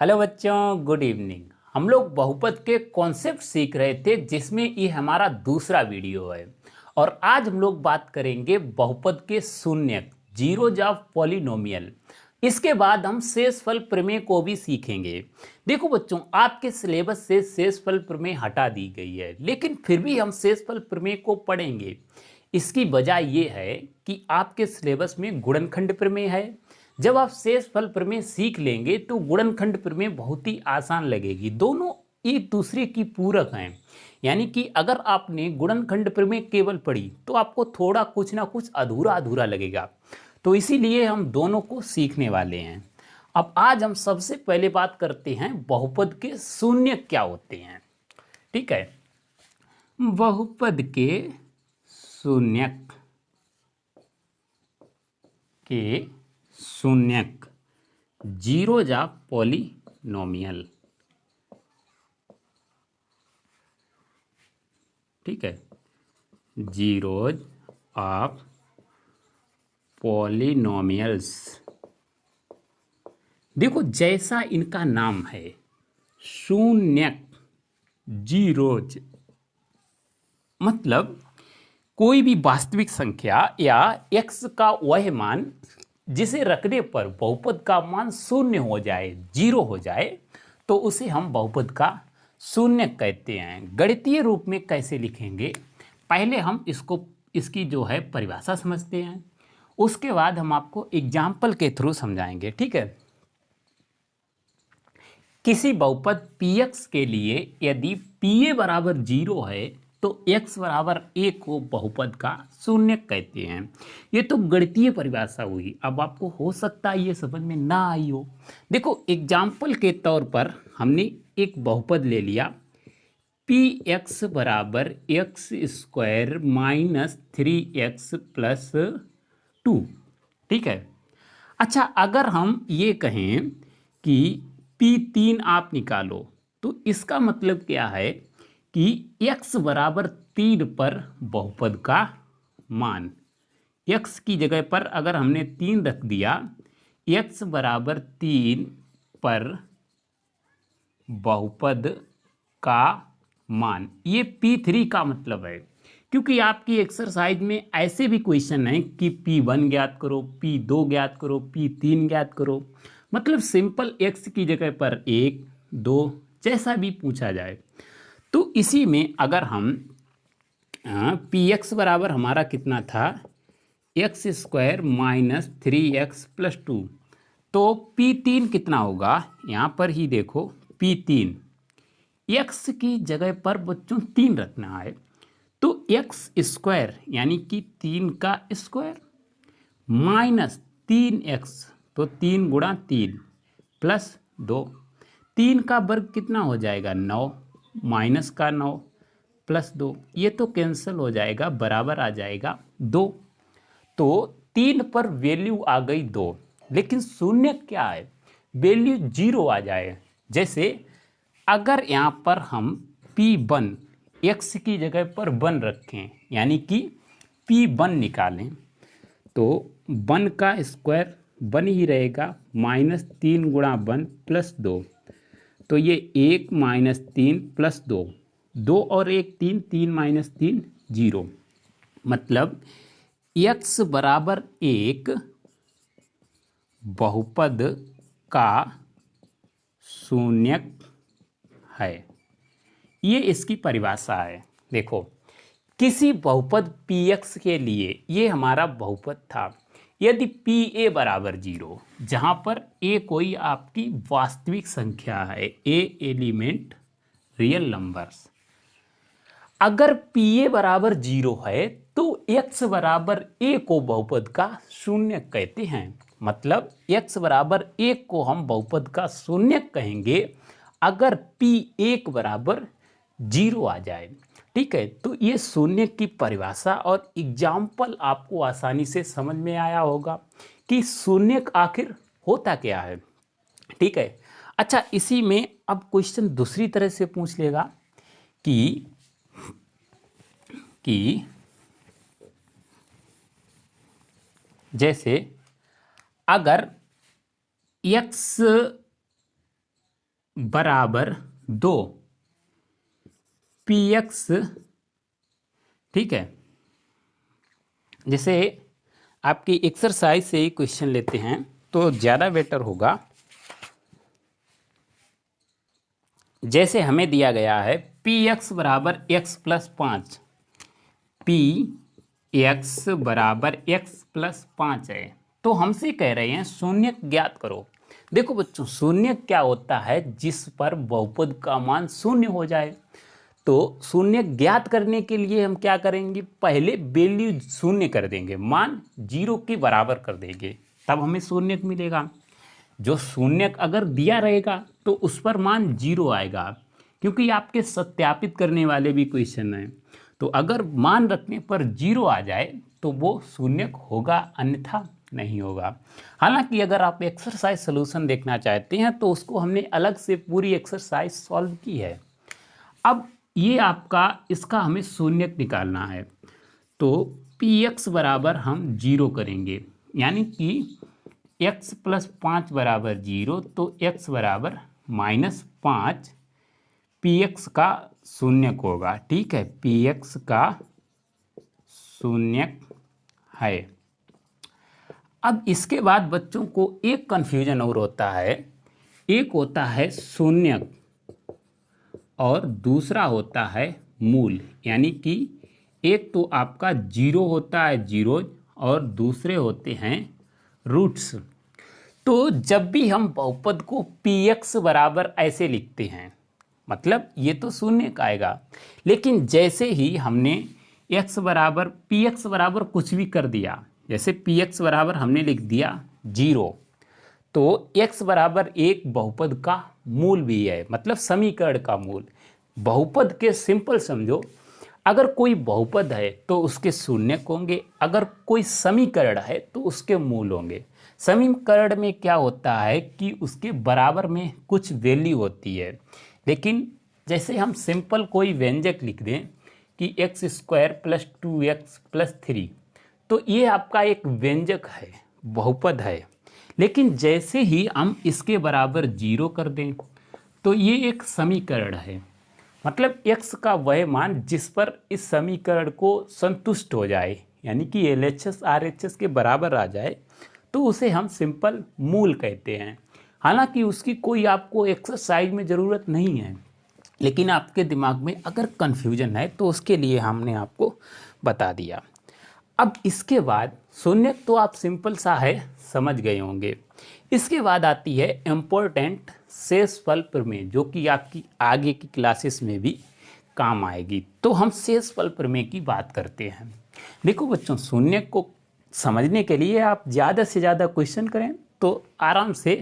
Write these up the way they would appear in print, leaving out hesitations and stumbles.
Hello बच्चों, good evening. हम लोग बहुपद के कॉन्सेप्ट सीख रहे थे, जिसमें ये हमारा दूसरा वीडियो है। और आज हम लोग बात करेंगे बहुपद के शून्यक, जीरोज ऑफ पॉलिनोमियल। इसके बाद हम शेषफल प्रमेय को भी सीखेंगे। देखो बच्चों, आपके सिलेबस से शेषफल प्रमेय हटा दी गई है, लेकिन फिर भी हम शेषफल प्रमेय को पढ़ेंगे। इसकी वजह यह है कि आपके सिलेबस में गुणनखंड प्रमेय है। जब आप शेषफल प्रमेय सीख लेंगे तो गुणनखंड प्रमेय बहुत ही आसान लगेगी। दोनों एक दूसरे की पूरक हैं। यानी कि अगर आपने गुणनखंड प्रमेय केवल पढ़ी तो आपको थोड़ा कुछ ना कुछ अधूरा अधूरा लगेगा। तो इसीलिए हम दोनों को सीखने वाले हैं। अब आज हम सबसे पहले बात करते हैं बहुपद के शून्यक क्या होते हैं। ठीक है, बहुपद के शून्यक शून्यक, जीरोज ऑफ पॉलिनोमियल। ठीक है, जीरोज ऑफ पॉलिनोमियल्स। देखो, जैसा इनका नाम है शून्यक, जीरोज, मतलब कोई भी वास्तविक संख्या या x का वह मान जिसे रखने पर बहुपद का मान शून्य हो जाए, जीरो हो जाए, तो उसे हम बहुपद का शून्यक कहते हैं। गणितीय रूप में कैसे लिखेंगे, पहले हम इसकी जो है परिभाषा समझते हैं। उसके बाद हम आपको एग्जाम्पल के थ्रू समझाएंगे। ठीक है, किसी बहुपद px के लिए यदि pa बराबर 0 है तो x बराबर a को बहुपद का शून्यक कहते हैं। ये तो गणितीय परिभाषा हुई। अब आपको हो सकता है ये समझ में ना आई हो। देखो, एग्जाम्पल के तौर पर हमने एक बहुपद ले लिया, px बराबर x square minus 3x plus 2। ठीक है, अच्छा, अगर हम ये कहें कि P3 आप निकालो तो इसका मतलब क्या है कि x बराबर 3 पर बहुपद का मान, x की जगह पर अगर हमने 3 रख दिया, x बराबर 3 पर बहुपद का मान, ये P3 का मतलब है। क्योंकि आपकी एक्सरसाइज में ऐसे भी क्वेश्चन है कि P1 ज्ञात करो, P2 ज्ञात करो, P3 ज्ञात करो। मतलब सिंपल x की जगह पर 1, 2 जैसा भी पूछा जाए। तो इसी में अगर हम px बराबर हमारा कितना था, x square minus 3x plus 2, तो P3 कितना होगा, यहाँ पर ही देखो, P3 x की जगह पर बच्चों 3 रखना है, तो एक्स स्क्वायर यानी कि 3 का स्क्वायर माइनस 3x, तो 3 गुणा 3 प्लस 2, 3 का वर्ग कितना हो जाएगा 9, माइनस का 9 प्लस 2, ये तो कैंसिल हो जाएगा, बराबर आ जाएगा 2। तो 3 पर वैल्यू आ गई 2, लेकिन शून्य क्या है, वैल्यू 0 आ जाए। जैसे अगर यहाँ पर हम P1 x की जगह पर 1 रखें, यानी कि P1 निकालें, तो 1 का स्क्वायर 1 ही रहेगा, माइनस 3 गुणा 1 प्लस 2, तो ये 1 माइनस 3 प्लस 2, 2 और 1 3, 3 माइनस 3 0। मतलब x बराबर 1 बहुपद का शून्यक है। ये इसकी परिभाषा है। देखो, किसी बहुपद px के लिए ये हमारा बहुपद था, यदि pa बराबर 0, जहाँ पर a कोई आपकी वास्तविक संख्या है, a एलिमेंट रियल नंबर्स, अगर pa बराबर 0 है तो x बराबर a को बहुपद का शून्य कहते हैं। मतलब x बराबर 1 को हम बहुपद का शून्य कहेंगे अगर p1 बराबर 0 आ जाए। ठीक है, तो ये शून्य की परिभाषा और एग्जाम्पल आपको आसानी से समझ में आया होगा कि शून्य आखिर होता क्या है। ठीक है, अच्छा, इसी में अब क्वेश्चन दूसरी तरह से पूछ लेगा कि जैसे अगर x बराबर 2 px, ठीक है। जैसे आपकी एक्सरसाइज से ही क्वेश्चन लेते हैं तो ज़्यादा बेटर होगा। जैसे हमें दिया गया है px बराबर x प्लस 5, px बराबर x प्लस 5 है, तो हमसे कह रहे हैं शून्य ज्ञात करो। देखो बच्चों, शून्य क्या होता है? जिस पर बहुपद का मान शून्य हो जाए। तो शून्य ज्ञात करने के लिए हम क्या करेंगे? पहले वैल्यू शून्य कर देंगे, मान 0 के बराबर कर देंगे, तब हमें शून्य मिलेगा। जो शून्य अगर दिया रहेगा तो उस पर मान 0 आएगा, क्योंकि आपके सत्यापित करने वाले भी क्वेश्चन हैं। तो अगर मान रखने पर 0 आ जाए तो वो शून्य होगा, अन्यथा नहीं होगा। हालांकि अगर आप एक्सरसाइज सॉल्यूशन देखना चाहते हैं तो उसको हमने अलग से पूरी एक्सरसाइज सॉल्व की है। अब ये आपका, इसका हमें शून्य निकालना है, तो px बराबर हम 0 करेंगे, यानी कि x प्लस 5 बराबर 0, तो x बराबर -5 px का शून्यक होगा। ठीक है, px का शून्यक है। अब इसके बाद बच्चों को एक कन्फ्यूजन और होता है, एक होता है शून्यक और दूसरा होता है मूल, यानी कि एक तो आपका 0 होता है जीरोज और दूसरे होते हैं रूट्स। तो जब भी हम बहुपद को px बराबर ऐसे लिखते हैं, मतलब ये तो शून्य का आएगा, लेकिन जैसे ही हमने x बराबर px बराबर कुछ भी कर दिया, जैसे px बराबर हमने लिख दिया 0, तो x बराबर एक बहुपद का मूल भी है, मतलब समीकरण का मूल। बहुपद के सिंपल समझो, अगर कोई बहुपद है तो उसके शून्यक होंगे, अगर कोई समीकरण है तो उसके मूल होंगे। समीकरण में क्या होता है कि उसके बराबर में कुछ वैल्यू होती है, लेकिन जैसे हम सिंपल कोई व्यंजक लिख दें कि x² + 2x + 3, तो ये आपका एक व्यंजक है, बहुपद है। लेकिन जैसे ही हम इसके बराबर 0 कर दें तो ये एक समीकरण है, मतलब x का वह मान जिस पर इस समीकरण को संतुष्ट हो जाए, यानी कि LHS RHS के बराबर आ जाए, तो उसे हम सिंपल मूल कहते हैं। हालांकि उसकी कोई आपको एक्सरसाइज में ज़रूरत नहीं है, लेकिन आपके दिमाग में अगर कन्फ्यूजन है तो उसके लिए हमने आपको बता दिया। अब इसके बाद शून्य तो आप सिंपल सा है, समझ गए होंगे। इसके बाद आती है इम्पोर्टेंट शेषफल प्रमेय, जो कि आपकी आगे की क्लासेस में भी काम आएगी। तो हम शेषफल प्रमेय की बात करते हैं। देखो बच्चों, शून्य को समझने के लिए आप ज़्यादा से ज़्यादा क्वेश्चन करें तो आराम से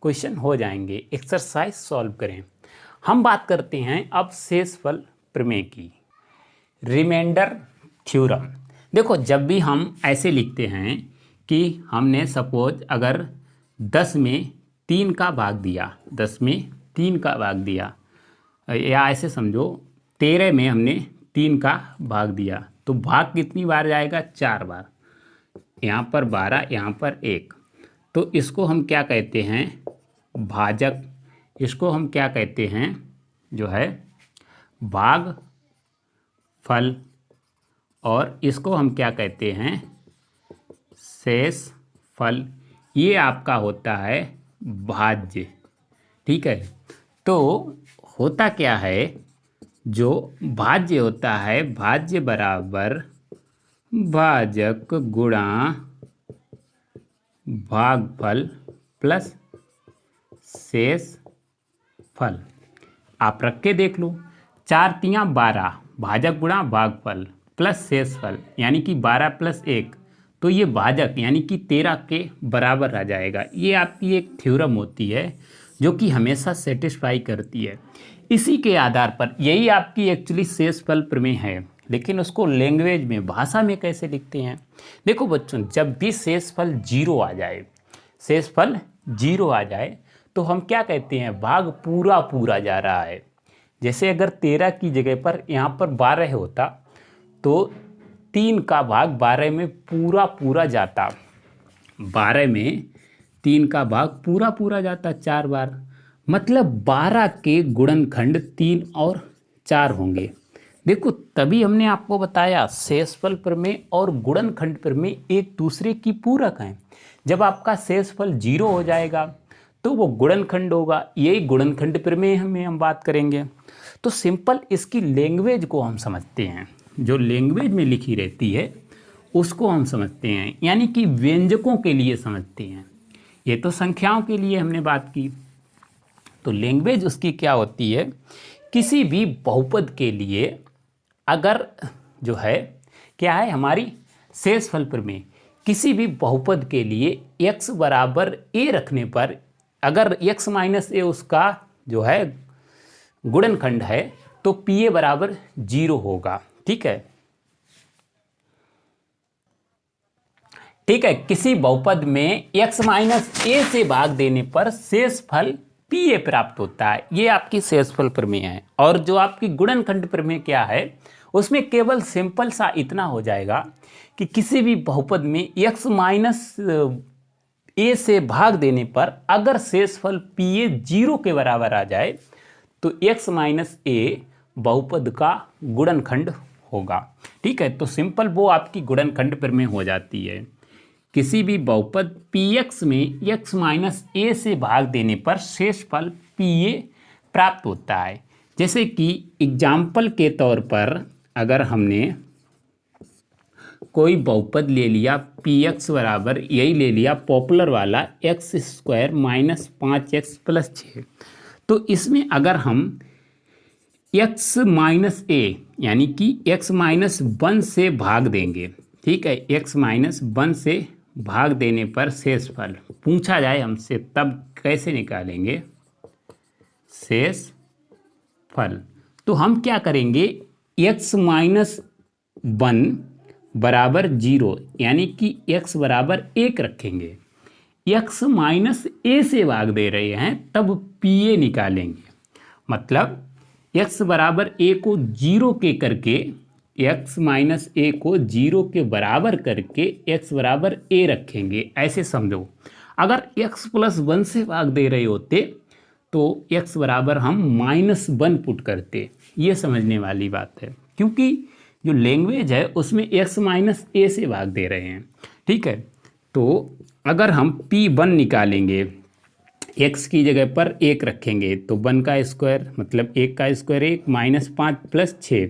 क्वेश्चन हो जाएंगे, एक्सरसाइज सॉल्व करें। हम बात करते हैं अब शेषफल प्रमेय की, रिमाइंडर थ्योरम। देखो, जब भी हम ऐसे लिखते हैं कि हमने सपोज अगर 10 में 3 का भाग दिया, 10 में 3 का भाग दिया, या ऐसे समझो 13 में हमने 3 का भाग दिया, तो भाग कितनी बार जाएगा? 4 बार। यहाँ पर 12, यहाँ पर 1, तो इसको हम क्या कहते हैं? भाजक। इसको हम क्या कहते हैं? जो है भागफल। और इसको हम क्या कहते हैं? शेषफल। ये आपका होता है भाज्य। ठीक है, तो होता क्या है, जो भाज्य होता है, भाज्य बराबर भाजक गुणा भागफल प्लस शेषफल। आप रख के देख लो, 4 तियाँ 12, भाजक गुणा भागफल प्लस शेषफल, यानी कि 12 + 1, तो ये भाजक यानी कि 13 के बराबर आ जाएगा। ये आपकी एक थ्योरम होती है जो कि हमेशा सेटिस्फाई करती है। इसी के आधार पर यही आपकी एक्चुअली शेषफल प्रमेय है, लेकिन उसको लैंग्वेज में, भाषा में कैसे लिखते हैं? देखो बच्चों, जब भी शेषफल 0 आ जाए, शेषफल 0 आ जाए तो हम क्या कहते हैं? भाग पूरा पूरा जा रहा है। जैसे अगर 13 की जगह पर यहाँ पर 12 होता तो 3 का भाग 12 में पूरा पूरा जाता, 12 में 3 का भाग पूरा पूरा जाता 4 बार। मतलब 12 के गुणनखंड 3 और 4 होंगे। देखो तभी हमने आपको बताया शेषफल प्रमेय और गुणनखंड प्रमेय एक दूसरे की पूरक हैं। जब आपका शेषफल 0 हो जाएगा तो वो गुणनखंड होगा, यही गुणनखंड प्रमेय में हम बात करेंगे। तो सिंपल इसकी लैंग्वेज को हम समझते हैं, जो लैंग्वेज में लिखी रहती है उसको हम समझते हैं, यानी कि व्यंजकों के लिए समझते हैं। ये तो संख्याओं के लिए हमने बात की, तो लैंग्वेज उसकी क्या होती है, किसी भी बहुपद के लिए अगर जो है क्या है हमारी शेषफल प्रमेय, किसी भी बहुपद के लिए x बराबर a रखने पर अगर x माइनस ए उसका जो है गुणनखंड है तो pa बराबर 0 होगा। ठीक है, ठीक है। किसी बहुपद में x माइनस ए से भाग देने पर शेषफल pa प्राप्त होता है, ये आपकी शेषफल प्रमेय है। और जो आपकी गुणनखंड प्रमेय क्या है, उसमें केवल सिंपल सा इतना हो जाएगा कि किसी भी बहुपद में x माइनस ए से भाग देने पर अगर शेषफल pa 0 के बराबर आ जाए तो x माइनस ए बहुपद का गुणनखंड होगा। ठीक है, तो सिंपल वो आपकी गुणनखंड प्रमेय हो जाती है। किसी भी बहुपद px में x माइनस ए से भाग देने पर शेषफल pa प्राप्त होता है। जैसे कि एग्जाम्पल के तौर पर अगर हमने कोई बहुपद ले लिया px बराबर यही ले लिया पॉपुलर वाला x square minus 5x plus 6, तो इसमें अगर हम x माइनस ए यानी कि x माइनस 1 से भाग देंगे, ठीक है, x माइनस 1 से भाग देने पर शेषफल पूछा जाए हमसे, तब कैसे निकालेंगे शेषफल, तो हम क्या करेंगे x माइनस 1 बराबर 0 यानी कि x बराबर 1 रखेंगे। x माइनस ए से भाग दे रहे हैं तब pa निकालेंगे, मतलब x बराबर a को 0 के करके x माइनस ए को 0 के बराबर करके x बराबर a रखेंगे। ऐसे समझो, अगर x प्लस 1 से भाग दे रहे होते तो x बराबर हम -1 पुट करते। ये समझने वाली बात है, क्योंकि जो लैंग्वेज है उसमें x माइनस ए से भाग दे रहे हैं। ठीक है, तो अगर हम p1 निकालेंगे, x की जगह पर 1 रखेंगे तो 1 का स्क्वायर मतलब 1 का स्क्वायर 1 माइनस 5 प्लस 6,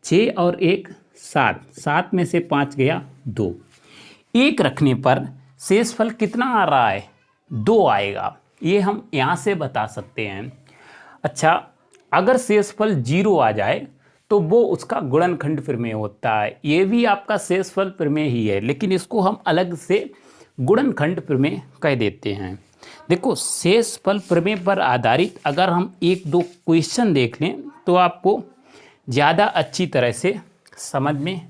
6 और 1 7, 7 में से 5 गया 2, 1 रखने पर शेषफल कितना आ रहा है 2 आएगा, ये हम यहाँ से बता सकते हैं। अच्छा, अगर शेषफल 0 आ जाए तो वो उसका गुणनखंड प्रमेय होता है। ये भी आपका शेषफल प्रमेय ही है, लेकिन इसको हम अलग से गुणनखंड प्रमेय कह देते हैं। देखो शेषफल प्रमेय पर आधारित अगर हम 1-2 क्वेश्चन देख लें तो आपको ज़्यादा अच्छी तरह से समझ में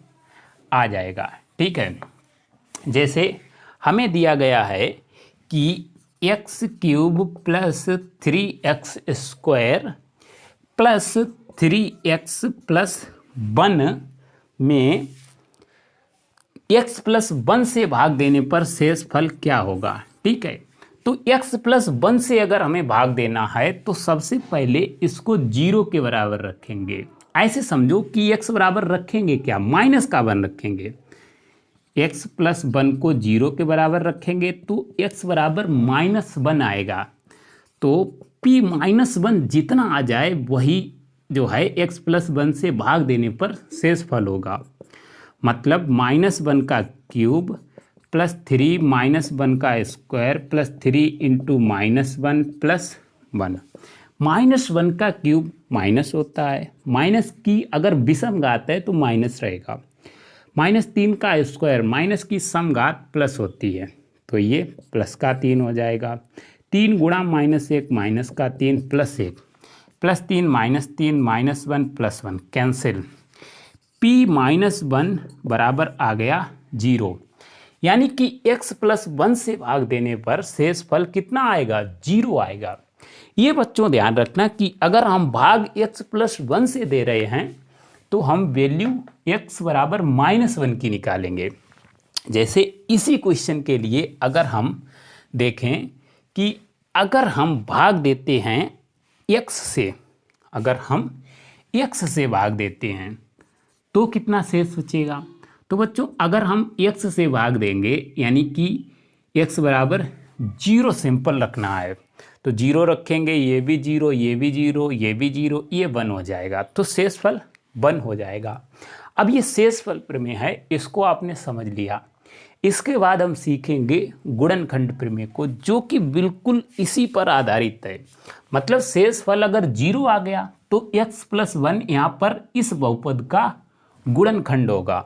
आ जाएगा। ठीक है, जैसे हमें दिया गया है कि x³ plus 3x square plus 3x plus 1 में x प्लस 1 से भाग देने पर शेषफल क्या होगा। ठीक है, तो x प्लस 1 से अगर हमें भाग देना है तो सबसे पहले इसको 0 के बराबर रखेंगे। ऐसे समझो कि x बराबर रखेंगे क्या, माइनस का 1 रखेंगे, x प्लस 1 को 0 के बराबर रखेंगे तो x बराबर -1 आएगा। तो p -1 जितना आ जाए वही जो है x प्लस 1 से भाग देने पर शेषफल होगा, मतलब -1 का क्यूब प्लस 3 -1 का स्क्वायर प्लस 3 इंटू -1 प्लस 1। -1 का क्यूब माइनस होता है, माइनस की अगर विषम घात है तो माइनस रहेगा, -3 का स्क्वायर माइनस की सम घात प्लस होती है तो ये प्लस का 3 हो जाएगा। 3 गुणा -1 माइनस का 3 plus 1 plus 3 -3 -1 plus 1 cancel, p -1 बराबर आ गया 0, यानी कि x प्लस 1 से भाग देने पर शेषफल कितना आएगा 0 आएगा। ये बच्चों ध्यान रखना कि अगर हम भाग x प्लस 1 से दे रहे हैं तो हम वैल्यू x बराबर -1 की निकालेंगे। जैसे इसी क्वेश्चन के लिए अगर हम देखें कि अगर हम भाग देते हैं x से, अगर हम x से भाग देते हैं तो कितना शेष बचेगा? तो बच्चों अगर हम x से भाग देंगे यानी कि x बराबर 0 सिंपल रखना है, तो 0 रखेंगे, ये भी 0, ये भी 0, ये भी 0, ये 1 हो जाएगा, तो शेषफल 1 हो जाएगा। अब ये शेषफल प्रमेय है, इसको आपने समझ लिया। इसके बाद हम सीखेंगे गुणनखंड प्रमेय को, जो कि बिल्कुल इसी पर आधारित है। मतलब शेषफल अगर 0 आ गया तो x + 1 यहाँ पर इस बहुपद का गुणनखंड होगा।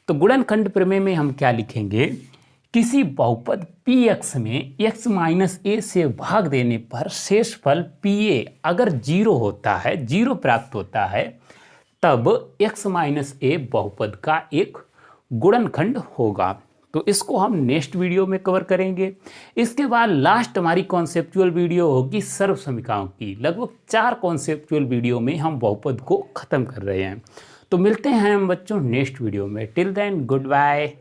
तो गुणनखंड प्रमेय में हम क्या लिखेंगे? किसी बहुपद px में x - a से भाग देने पर शेषफल pa अगर 0 होता है, 0 प्राप्त होता है, तब x - a बहुपद का एक गुणनखंड होगा। तो इसको हम नेक्स्ट वीडियो में कवर करेंगे। इसके बाद लास्ट हमारी कॉन्सेप्चुअल वीडियो होगी सर्व समीकरणों की। लगभग 4 कॉन्सेप्चुअल वीडियो में हम बहुपद को ख़त्म कर रहे हैं। तो मिलते हैं हम बच्चों नेक्स्ट वीडियो में। Till then good bye.